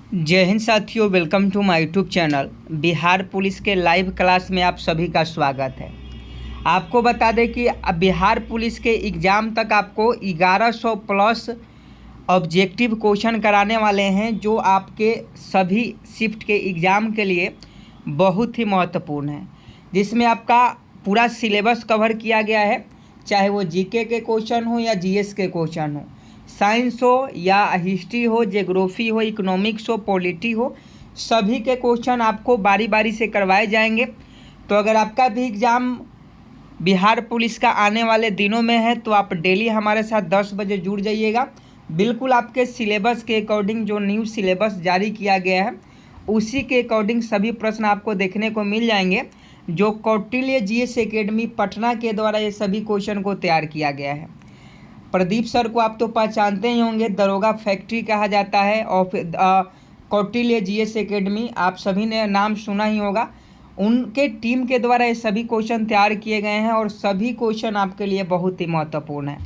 जय हिंद साथियों, welcome to my YouTube channel. Bihar police के लाइव क्लास में आप सभी का स्वागत है। आपको बता दें कि बिहार पुलिस के एग्ज़ाम तक आपको 1100 प्लस ऑब्जेक्टिव क्वेश्चन कराने वाले हैं, जो आपके सभी शिफ्ट के एग्ज़ाम के लिए बहुत ही महत्वपूर्ण है, जिसमें आपका पूरा सिलेबस कवर किया गया है। चाहे वो जीके के क्वेश्चन हो या जीएस के क्वेश्चन हो, साइंस हो या हिस्ट्री हो, ज्योग्राफी हो, इकोनॉमिक्स हो, पॉलिटी हो, सभी के क्वेश्चन आपको बारी बारी से करवाए जाएंगे। तो अगर आपका भी एग्ज़ाम बिहार पुलिस का आने वाले दिनों में है तो आप डेली हमारे साथ 10 बजे जुड़ जाइएगा। बिल्कुल आपके सिलेबस के अकॉर्डिंग जो न्यू सिलेबस जारी किया गया है उसी के अकॉर्डिंग सभी प्रश्न आपको देखने को मिल जाएंगे। जो कौटिल्य जीएस एकेडमी पटना के द्वारा ये सभी क्वेश्चन को तैयार किया गया है। प्रदीप सर को आप तो पहचानते ही होंगे, दरोगा फैक्ट्री कहा जाता है। और कौटिल्य जीएस एकेडमी आप सभी ने नाम सुना ही होगा। उनके टीम के द्वारा ये सभी क्वेश्चन तैयार किए गए हैं और सभी क्वेश्चन आपके लिए बहुत ही महत्वपूर्ण है।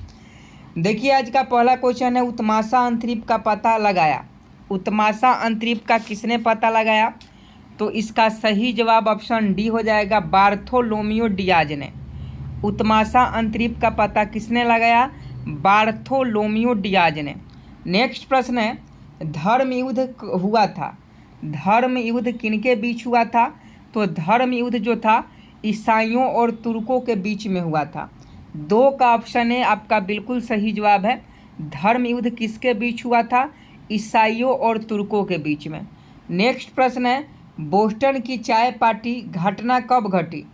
देखिए, आज का पहला क्वेश्चन है, उत्माशा अंतरिक्ष का पता लगाया। उत्माशा अंतरिक्ष का किसने पता लगाया? तो इसका सही जवाब ऑप्शन डी हो जाएगा, बार्थोलोमियो डियाज ने। उत्माशा अंतरिक्ष का पता किसने लगाया? बार्थोलोमियो डियाज ने। नेक्स्ट प्रश्न है, धर्म युद्ध हुआ था, धर्म युद्ध किनके बीच हुआ था? तो धर्म युद्ध जो था ईसाइयों और तुर्कों के बीच में हुआ था। दो का ऑप्शन है आपका बिल्कुल सही जवाब है। धर्म युद्ध किसके बीच हुआ था? ईसाइयों और तुर्कों के बीच में। नेक्स्ट प्रश्न है, बोस्टन की चाय पार्टी घटना कब घटी?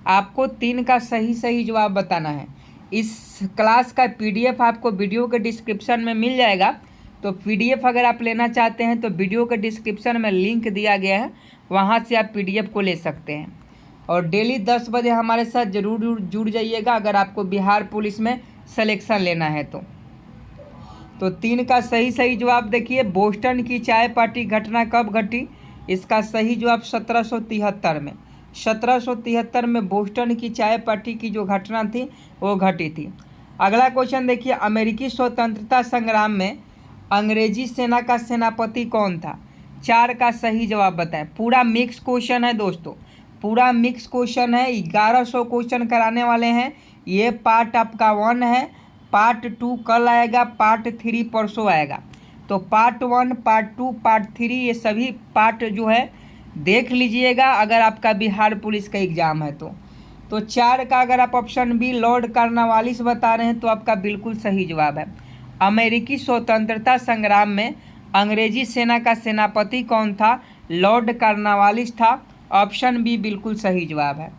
आपको 3 का सही जवाब बताना है। इस क्लास का पीडीएफ आपको वीडियो के डिस्क्रिप्शन में मिल जाएगा। तो पीडीएफ अगर आप लेना चाहते हैं तो वीडियो के डिस्क्रिप्शन में लिंक दिया गया है, वहां से आप पीडीएफ को ले सकते हैं। और डेली 10 बजे हमारे साथ जरूर जुड़ जाइएगा अगर आपको बिहार पुलिस में सिलेक्शन लेना है तो 3 का सही जवाब देखिए, बोस्टन की चाय पार्टी घटना कब घटी? इसका सही जवाब 1773 में। 1773 में बोस्टन की चाय पार्टी की जो घटना थी वो घटी थी। अगला क्वेश्चन देखिए, अमेरिकी स्वतंत्रता संग्राम में अंग्रेजी सेना का सेनापति कौन था? 4 का सही जवाब बताएं। पूरा मिक्स क्वेश्चन है दोस्तों, पूरा मिक्स क्वेश्चन है। 1100 क्वेश्चन कराने वाले हैं। ये पार्ट आपका 1 है, पार्ट 2 कल आएगा, पार्ट 3 परसों आएगा। तो पार्ट 1, पार्ट 2, पार्ट 3 ये सभी पार्ट जो है देख लीजिएगा अगर आपका बिहार पुलिस का एग्ज़ाम है तो 4 का अगर आप ऑप्शन बी लॉर्ड कार्नवालिस बता रहे हैं तो आपका बिल्कुल सही जवाब है। अमेरिकी स्वतंत्रता संग्राम में अंग्रेजी सेना का सेनापति कौन था? लॉर्ड कार्नवालिस था। ऑप्शन बी बिल्कुल सही जवाब है।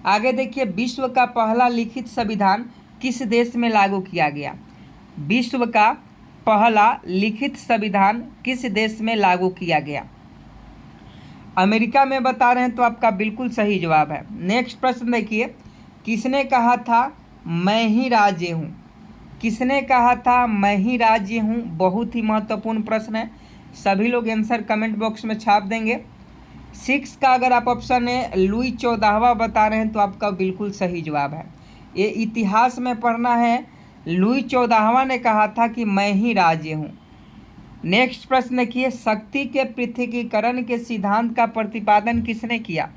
आगे देखिए, विश्व का पहला लिखित संविधान किस देश में लागू किया गया? विश्व का पहला लिखित संविधान किस देश में लागू किया गया? अमेरिका में बता रहे हैं तो आपका बिल्कुल सही जवाब है। नेक्स्ट प्रश्न देखिए, किसने कहा था मैं ही राज्य हूँ? किसने कहा था मैं ही राज्य हूँ? बहुत ही महत्वपूर्ण प्रश्न है, सभी लोग आंसर कमेंट बॉक्स में छाप देंगे। 6 का अगर आप ऑप्शन है लुई 14वां बता रहे हैं तो आपका बिल्कुल सही जवाब है। ये इतिहास में पढ़ना है, लुई 14वां ने कहा था कि मैं ही राज्य हूँ। नेक्स्ट प्रश्न देखिए, शक्ति के पृथकीकरण के सिद्धांत का प्रतिपादन किसने किया?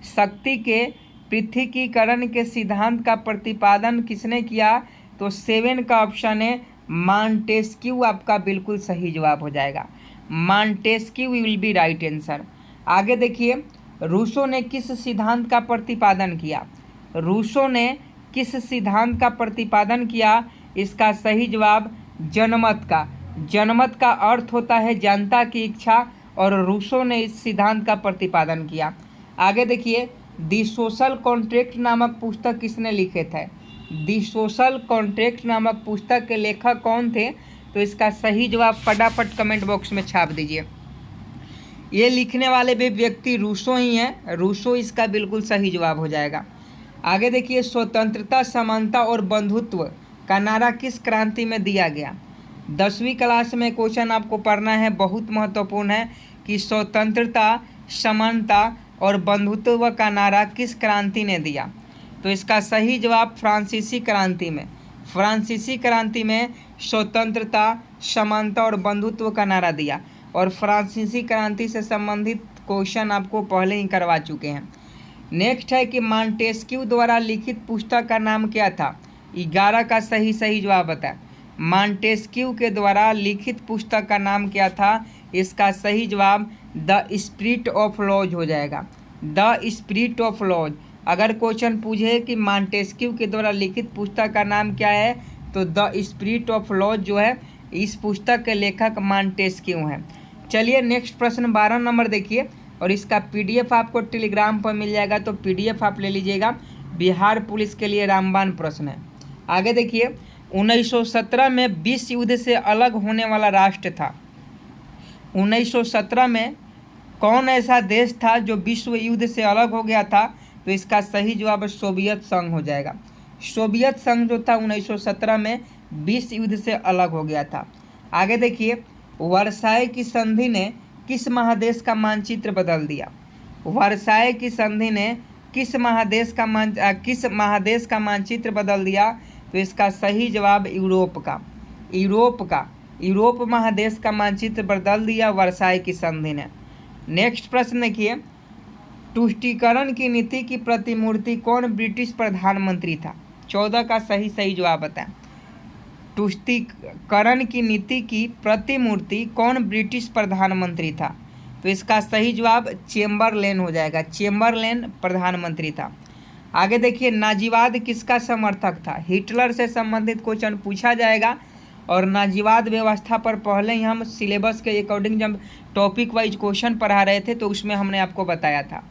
शक्ति के पृथकीकरण के सिद्धांत का प्रतिपादन किसने किया? तो 7 का ऑप्शन है मॉन्टेस्क्यू आपका बिल्कुल सही जवाब हो जाएगा। Montesquieu will be right answer. आगे देखिए, रूसो ने किस सिद्धांत का प्रतिपादन किया? रूसो ने किस सिद्धांत का प्रतिपादन किया? इसका सही जवाब जनमत का। जनमत का अर्थ होता है जनता की इच्छा, और रूसो ने इस सिद्धांत का प्रतिपादन किया। आगे देखिए, दी सोशल कॉन्ट्रैक्ट नामक पुस्तक किसने लिखे थे? दी सोशल कॉन्ट्रैक्ट नामक पुस्तक के लेखक कौन थे? तो इसका सही जवाब फटाफट कमेंट बॉक्स में छाप दीजिए। ये लिखने वाले भी व्यक्ति रूसो ही हैं, रूसो इसका बिल्कुल सही जवाब हो जाएगा। आगे देखिए, स्वतंत्रता, समानता और बंधुत्व का नारा किस क्रांति में दिया गया? 10वीं क्लास में क्वेश्चन आपको पढ़ना है, बहुत महत्वपूर्ण है कि स्वतंत्रता, समानता और बंधुत्व का नारा किस क्रांति ने दिया? तो इसका सही जवाब फ्रांसीसी क्रांति में। फ्रांसीसी क्रांति में स्वतंत्रता, समानता और बंधुत्व का नारा दिया। और फ्रांसीसी क्रांति से संबंधित क्वेश्चन आपको पहले ही करवा चुके हैं। नेक्स्ट है कि मॉन्टेस्क्यू द्वारा लिखित पुस्तक का नाम क्या था? 11 का सही जवाब बताएं। मॉन्टेस्क्यू के द्वारा लिखित पुस्तक का नाम क्या था? इसका सही जवाब द स्पिरिट ऑफ लॉज हो जाएगा। The spirit of laws. अगर क्वेश्चन पूछे कि मॉन्टेस्क्यू के द्वारा लिखित पुस्तक का नाम क्या है, तो द स्पिरिट ऑफ लॉज जो है, इस पुस्तक के लेखक मॉन्टेस्क्यू हैं। चलिए नेक्स्ट प्रश्न 12 नंबर देखिए, और इसका पीडीएफ आपको टेलीग्राम पर मिल जाएगा, तो पीडीएफ आप ले लीजिएगा। बिहार पुलिस के लिए रामबाण प्रश्न है। आगे देखिए, 1917 में विश्व युद्ध से अलग होने वाला राष्ट्र था। 1917 में कौन ऐसा देश था जो विश्व युद्ध से अलग हो गया था? तो इसका सही जवाब सोवियत संघ हो जाएगा। सोवियत संघ जो था 1917 में विश्व युद्ध से अलग हो गया था। आगे देखिए, वर्साय की संधि ने किस महादेश का मानचित्र बदल दिया? वर्साय की संधि ने किस महादेश का मानचित्र बदल दिया? तो इसका सही जवाब यूरोप महादेश का मानचित्र बदल दिया वर्साय की संधि ने। नेक्स्ट प्रश्न देखिए, तुष्टीकरण की नीति की प्रतिमूर्ति कौन ब्रिटिश प्रधानमंत्री था? 14 का सही जवाब बताएं। तुष्टीकरण की नीति की प्रतिमूर्ति कौन ब्रिटिश प्रधानमंत्री था? तो इसका सही जवाब चेम्बरलेन हो जाएगा। चेम्बरलेन प्रधानमंत्री था। आगे देखिए, नाजीवाद किसका समर्थक था? हिटलर से संबंधित क्वेश्चन पूछा जाएगा, और नाजीवाद व्यवस्था पर पहले ही हम सिलेबस के अकॉर्डिंग जब टॉपिक वाइज क्वेश्चन पढ़ा रहे थे तो उसमें हमने आपको बताया था।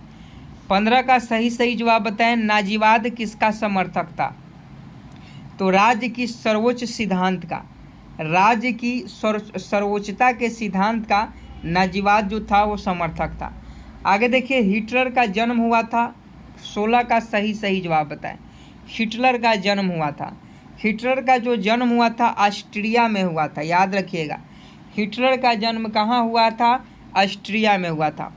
15 का सही जवाब बताएं। नाजीवाद किसका समर्थक था? तो राज्य की सर्वोच्चता के सिद्धांत का नाजीवाद जो था वो समर्थक था। आगे देखिए, हिटलर का जन्म हुआ था। 16 का सही जवाब बताएं। हिटलर का जन्म हुआ था। हिटलर का जो जन्म हुआ था ऑस्ट्रिया में हुआ था, याद रखिएगा। हिटलर का जन्म कहाँ हुआ था? ऑस्ट्रिया में हुआ था।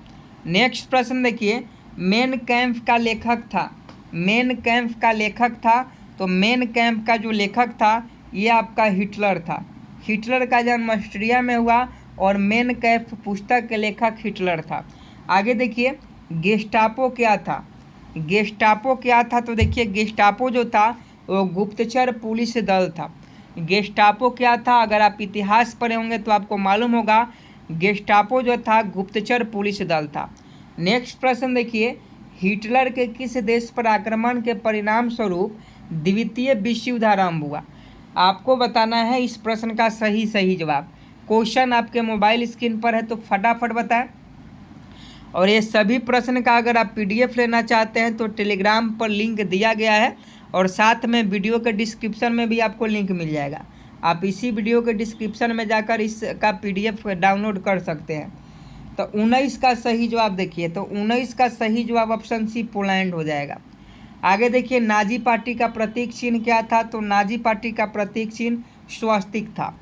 नेक्स्ट प्रश्न देखिए, मेन कैम्प का लेखक था। मेन कैम्प का लेखक था, तो मेन कैम्प का जो लेखक था ये आपका हिटलर था। हिटलर का जन्म ऑस्ट्रिया में हुआ और मेन कैम्प पुस्तक के लेखक हिटलर था। आगे देखिए, गेस्टापो क्या था? गेस्टापो क्या था? तो देखिए, गेस्टापो जो था वो गुप्तचर पुलिस दल था। गेस्टापो क्या था? अगर आप इतिहास पढ़े होंगे तो आपको मालूम होगा, गेस्टापो जो था गुप्तचर पुलिस दल था। नेक्स्ट प्रश्न देखिए, हिटलर के किस देश पर आक्रमण के परिणाम स्वरूप द्वितीय विश्व युद्ध आरंभ हुआ? आपको बताना है इस प्रश्न का सही जवाब। क्वेश्चन आपके मोबाइल स्क्रीन पर है, तो फटाफट बताएं। और ये सभी प्रश्न का अगर आप पीडीएफ लेना चाहते हैं तो टेलीग्राम पर लिंक दिया गया है, और साथ में वीडियो के डिस्क्रिप्शन में भी आपको लिंक मिल जाएगा। आप इसी वीडियो के डिस्क्रिप्शन में जाकर इसका पीडीएफ डाउनलोड कर सकते हैं। तो 19 का सही जवाब देखिए, तो 19 का सही जवाब ऑप्शन सी पोलैंड हो जाएगा। आगे देखिए, नाजी पार्टी का प्रतीक चिन्ह क्या था? तो नाजी पार्टी का प्रतीक चिन्ह स्वस्तिक था।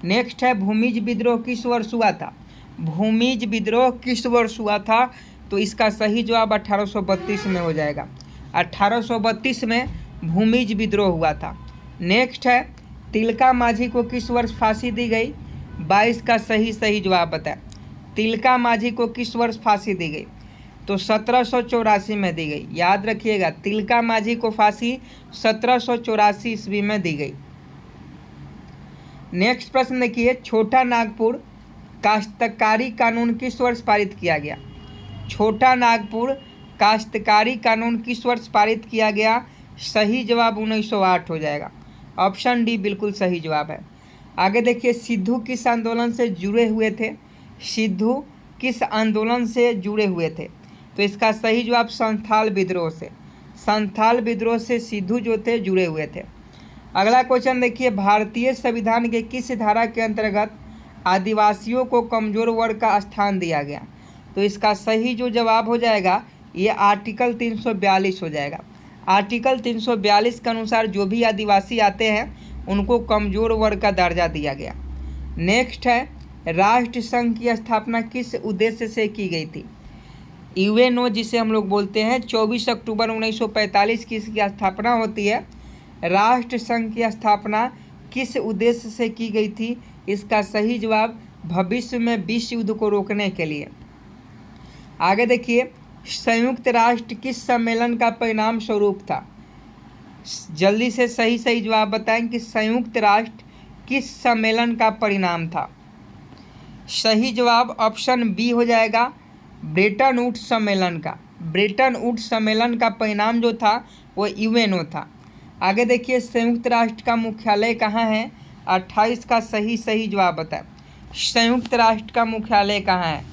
नेक्स्ट है, भूमिज विद्रोह किस वर्ष हुआ था? भूमिज विद्रोह किस वर्ष हुआ था? तो इसका सही जवाब 1832 में हो जाएगा। 1832 में भूमिज विद्रोह हुआ था। नेक्स्ट है, तिलका माझी को किस वर्ष फांसी दी गई? 22 का सही जवाब बताएं। तिलका माझी को किस वर्ष फांसी दी गई? तो 1784 में दी गई। याद रखिएगा, तिलका माझी को फांसी 1784 ईस्वी में दी गई। नेक्स्ट प्रश्न देखिए, छोटा नागपुर काश्तकारी कानून किस वर्ष पारित किया गया? छोटा नागपुर काश्तकारी कानून किस वर्ष पारित किया गया? सही जवाब 1908 हो जाएगा। ऑप्शन डी बिल्कुल सही जवाब है। आगे देखिए, सिद्धू किस आंदोलन से जुड़े हुए थे? सिद्धू किस आंदोलन से जुड़े हुए थे? तो इसका सही जवाब संथाल विद्रोह से। संथाल विद्रोह से सिद्धू जो थे जुड़े हुए थे। अगला क्वेश्चन देखिए, भारतीय संविधान के किस धारा के अंतर्गत आदिवासियों को कमजोर वर्ग का स्थान दिया गया? तो इसका सही जो जवाब हो जाएगा ये आर्टिकल 342 हो जाएगा। आर्टिकल 342 के अनुसार जो भी आदिवासी आते हैं उनको कमजोर वर्ग का दर्जा दिया गया। नेक्स्ट है, राष्ट्र संघ की स्थापना किस उद्देश्य से की गई थी? यूएनओ जिसे हम लोग बोलते हैं, 24 अक्टूबर 1945 की इसकी स्थापना होती है। राष्ट्र संघ की स्थापना किस उद्देश्य से की गई थी? इसका सही जवाब भविष्य में विश्व युद्ध को रोकने के लिए। आगे देखिए, संयुक्त राष्ट्र किस सम्मेलन का परिणाम स्वरूप था? जल्दी से सही सही जवाब बताएं कि संयुक्त राष्ट्र किस सम्मेलन का परिणाम था। सही जवाब ऑप्शन बी हो जाएगा, ब्रेटन वुड्स सम्मेलन का। ब्रेटन वुड्स सम्मेलन का परिणाम जो था वो यूएनओ था। आगे देखिए, संयुक्त राष्ट्र का मुख्यालय कहाँ है? 28 का सही जवाब बताएं। संयुक्त राष्ट्र का मुख्यालय कहाँ है?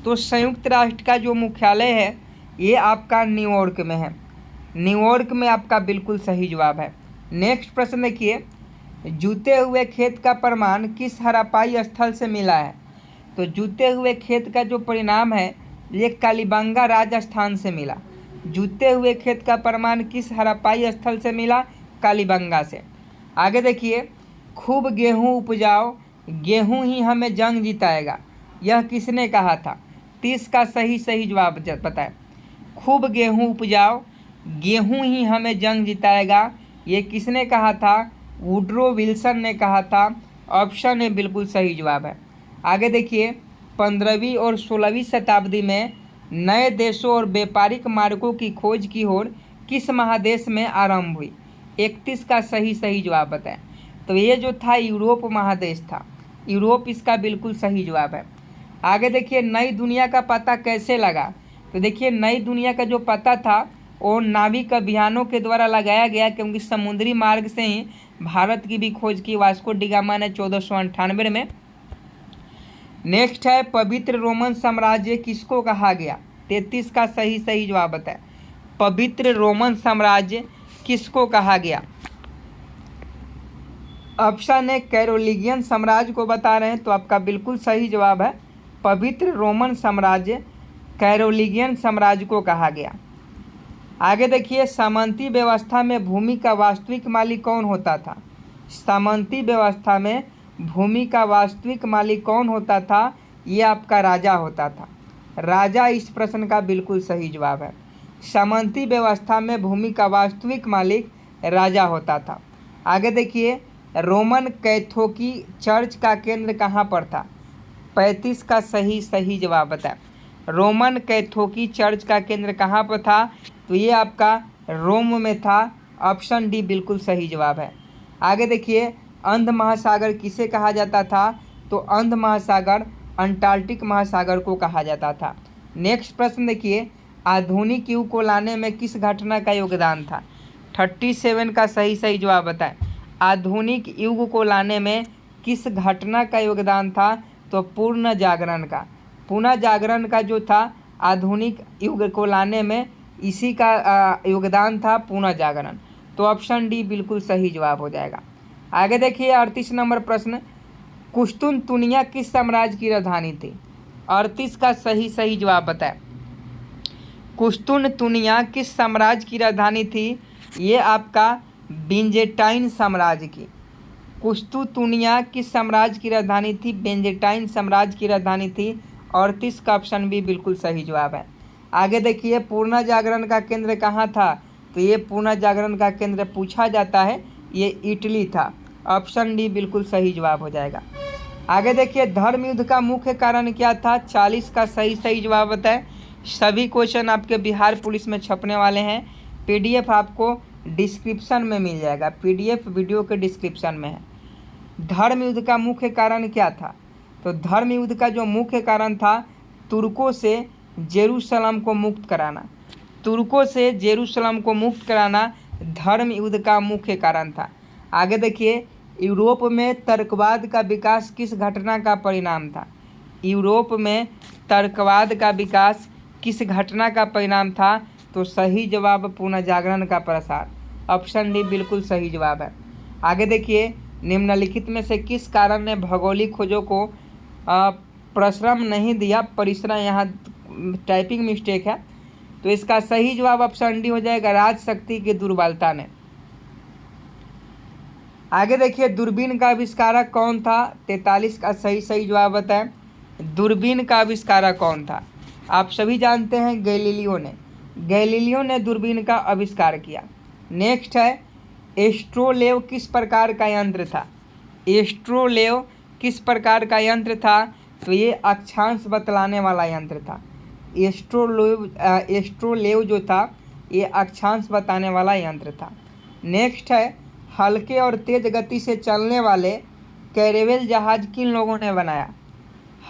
तो संयुक्त राष्ट्र का जो मुख्यालय है ये आपका न्यूयॉर्क में है। न्यूयॉर्क में आपका बिल्कुल सही जवाब है। नेक्स्ट प्रश्न देखिए, जूते हुए खेत का प्रमाण किस हड़प्पाई स्थल से मिला है? तो जूते हुए खेत का जो परिणाम है ये कालीबंगा राजस्थान से मिला। जूते हुए खेत का प्रमाण किस हड़प्पाई स्थल से मिला? कालीबंगा से। आगे देखिए, खूब गेहूँ उपजाओ, गेहूँ ही हमें जंग जिताएगा, यह किसने कहा था? 30 का सही जवाब बताएं। खूब गेहूँ उपजाओ, गेहूँ ही हमें जंग जिताएगा, ये किसने कहा था? वुड्रो विल्सन ने कहा था। ऑप्शन ए बिल्कुल सही जवाब है। आगे देखिए, 15वीं और 16वीं शताब्दी में नए देशों और व्यापारिक मार्गों की खोज की ओर किस महादेश में आरंभ हुई? 31 का सही जवाब बताएं। तो ये जो था यूरोप महादेश था। यूरोप इसका बिल्कुल सही जवाब है। आगे देखिए, नई दुनिया का पता कैसे लगा? तो देखिए, नई दुनिया का जो पता था वो नाविक अभियानों के द्वारा लगाया गया, क्योंकि समुद्री मार्ग से ही भारत की भी खोज की वास्को डी गामा ने 1498 में। नेक्स्ट है, पवित्र रोमन साम्राज्य किसको कहा गया? 33 का सही जवाब बताएं। पवित्र रोमन साम्राज्य किसको कहा गया? ऑप्शन ए कैरोलिगियन साम्राज्य को बता रहे हैं, तो आपका बिल्कुल सही जवाब है, पवित्र रोमन साम्राज्य कैरोलिगियन साम्राज्य को कहा गया। आगे देखिए, सामंती व्यवस्था में भूमि का वास्तविक मालिक कौन होता था? सामंती व्यवस्था में भूमि का वास्तविक मालिक कौन होता था? ये आपका राजा होता था। राजा इस प्रश्न का बिल्कुल सही जवाब है। सामंती व्यवस्था में भूमि का वास्तविक मालिक राजा होता था। आगे देखिए, रोमन कैथोलिक चर्च का केंद्र कहाँ पर था? 35 का सही जवाब बताएं। रोमन कैथोलिक चर्च का केंद्र कहाँ पर था? तो ये आपका रोम में था। ऑप्शन डी बिल्कुल सही जवाब है। आगे देखिए, अंध महासागर किसे कहा जाता था? तो अंध महासागर अंटार्कटिक महासागर को कहा जाता था। नेक्स्ट प्रश्न देखिए, आधुनिक युग को लाने में किस घटना का योगदान था? 37 का सही जवाब बताएं। आधुनिक युग को लाने में किस घटना का योगदान था? तो पूर्ण जागरण का। पुनः जागरण का जो था आधुनिक युग को लाने में, इसी का योगदान था, पुनः जागरण। तो ऑप्शन डी बिल्कुल सही जवाब हो जाएगा। आगे देखिए, 38 नंबर प्रश्न, कुस्तुनतुनिया किस साम्राज्य की राजधानी थी? 38 का सही जवाब बताएं। कुस्तुनतुनिया किस साम्राज्य की राजधानी थी? ये आपका बिजेंटाइन साम्राज्य की। कुस्तुनतुनिया किस साम्राज्य की राजधानी थी? बिजेंटाइन साम्राज्य की राजधानी थी। 38 का ऑप्शन बी बिल्कुल सही जवाब है। आगे देखिए, पूर्ण जागरण का केंद्र कहाँ था? तो ये पूर्ण जागरण का केंद्र पूछा जाता है, ये इटली था। ऑप्शन डी बिल्कुल सही जवाब हो जाएगा। आगे देखिए, धर्म युद्ध का मुख्य कारण क्या था? 40 का सही जवाब बताएं। सभी क्वेश्चन आपके बिहार पुलिस में छपने वाले हैं। पीडीएफ आपको डिस्क्रिप्शन में मिल जाएगा, पीडीएफ वीडियो के डिस्क्रिप्शन में है। धर्म युद्ध का मुख्य कारण क्या था? तो धर्म युद्ध का जो मुख्य कारण था, तुर्कों से जेरूसलम को मुक्त कराना। तुर्कों से जेरूसलम को मुक्त कराना धर्म युद्ध का मुख्य कारण था। आगे देखिए, यूरोप में तर्कवाद का विकास किस घटना का परिणाम था? यूरोप में तर्कवाद का विकास किस घटना का परिणाम था? तो सही जवाब पुनः जागरण का प्रसार। ऑप्शन डी बिल्कुल सही जवाब है। आगे देखिए, निम्नलिखित में से किस कारण ने भौगोलिक खोजों को परिश्रम नहीं दिया? परिश्रम यहाँ टाइपिंग मिस्टेक है, तो इसका सही जवाब ऑप्शन डी हो जाएगा, राजशक्ति की दुर्बलता ने। आगे देखिए, दूरबीन का आविष्कारक कौन था? 43 का सही जवाब बताएं। दूरबीन का आविष्कारक कौन था? आप सभी जानते हैं, गैलीलियो ने दूरबीन का आविष्कार किया। नेक्स्ट है, एस्ट्रोलेव किस प्रकार का यंत्र था? एस्ट्रोलेव किस प्रकार का यंत्र था? तो ये अक्षांश बतलाने वाला यंत्र था। एस्ट्रोलेव जो था ये अक्षांश बताने वाला यंत्र था। नेक्स्ट है, हल्के और तेज गति से चलने वाले कैरेवल जहाज किन लोगों ने बनाया?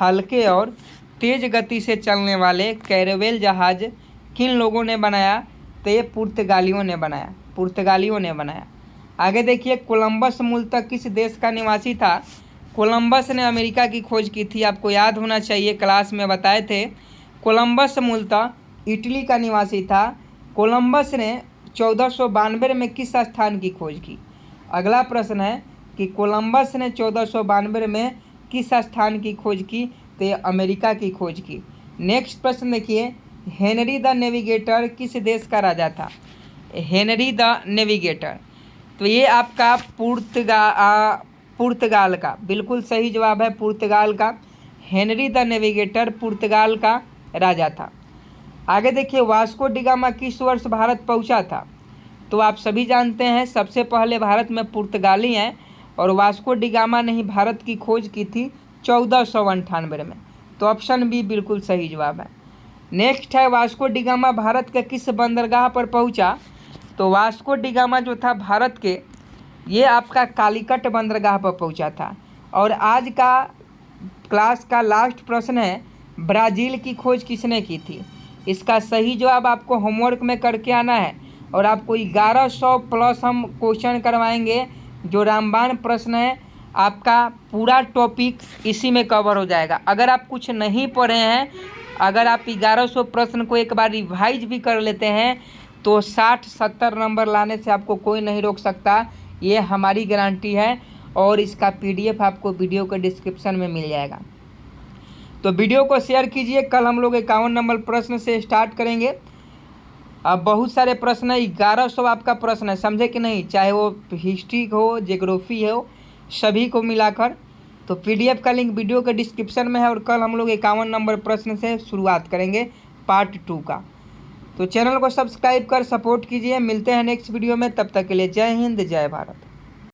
हल्के और तेज गति से चलने वाले कैरेवल जहाज किन लोगों ने बनाया? तो ये पुर्तगालियों ने बनाया। आगे देखिए, कोलंबस मूलतः किस देश का निवासी था? कोलंबस ने अमेरिका की खोज की थी। आपको याद होना चाहिए, क्लास में बताए थे। कोलंबस मूलतः इटली का निवासी था। कोलंबस ने 1492 में किस स्थान की खोज की? अगला प्रश्न है कि कोलंबस ने 1492 में किस स्थान की खोज की? तो ये अमेरिका की खोज की। नेक्स्ट प्रश्न देखिए, हेनरी द नेविगेटर किस देश का राजा था? हेनरी द नेविगेटर, तो ये आपका पुर्तगाल का बिल्कुल सही जवाब है, पुर्तगाल का। हेनरी द नेविगेटर पुर्तगाल का राजा था। आगे देखिए, वास्को डी गामा किस वर्ष भारत पहुंचा था? तो आप सभी जानते हैं सबसे पहले भारत में पुर्तगाली हैं और वास्को डी गामा ने ही भारत की खोज की थी 1498 में। तो ऑप्शन बी बिल्कुल सही जवाब है। नेक्स्ट है, वास्को डी गामा भारत के किस बंदरगाह पर पहुंचा? तो वास्को डी गामा जो था भारत के, ये आपका कालीकट बंदरगाह पर पहुंचा था। और आज का क्लास का लास्ट प्रश्न है, ब्राज़ील की खोज किसने की थी? इसका सही जवाब आपको होमवर्क में करके आना है और आपको 1100 प्लस हम क्वेश्चन करवाएंगे। जो रामबाण प्रश्न है आपका पूरा टॉपिक इसी में कवर हो जाएगा। अगर आप कुछ नहीं पढ़े हैं, अगर आप 1100 प्रश्न को एक बार रिवाइज भी कर लेते हैं तो 60-70 नंबर लाने से आपको कोई नहीं रोक सकता, ये हमारी गारंटी है। और इसका PDF आपको वीडियो के डिस्क्रिप्शन में मिल जाएगा। तो वीडियो को शेयर कीजिए। कल हम लोग 51 नंबर प्रश्न से स्टार्ट करेंगे। अब बहुत सारे प्रश्न है, 1100 आपका प्रश्न है, समझे कि नहीं? चाहे वो हिस्ट्री हो, ज्योग्राफी हो, सभी को मिलाकर। तो PDF का लिंक वीडियो के डिस्क्रिप्शन में है और कल हम लोग 51 नंबर प्रश्न से शुरुआत करेंगे पार्ट 2 का। तो चैनल को सब्सक्राइब कर सपोर्ट कीजिए। मिलते हैं नेक्स्ट वीडियो में, तब तक के लिए जय हिंद, जय भारत।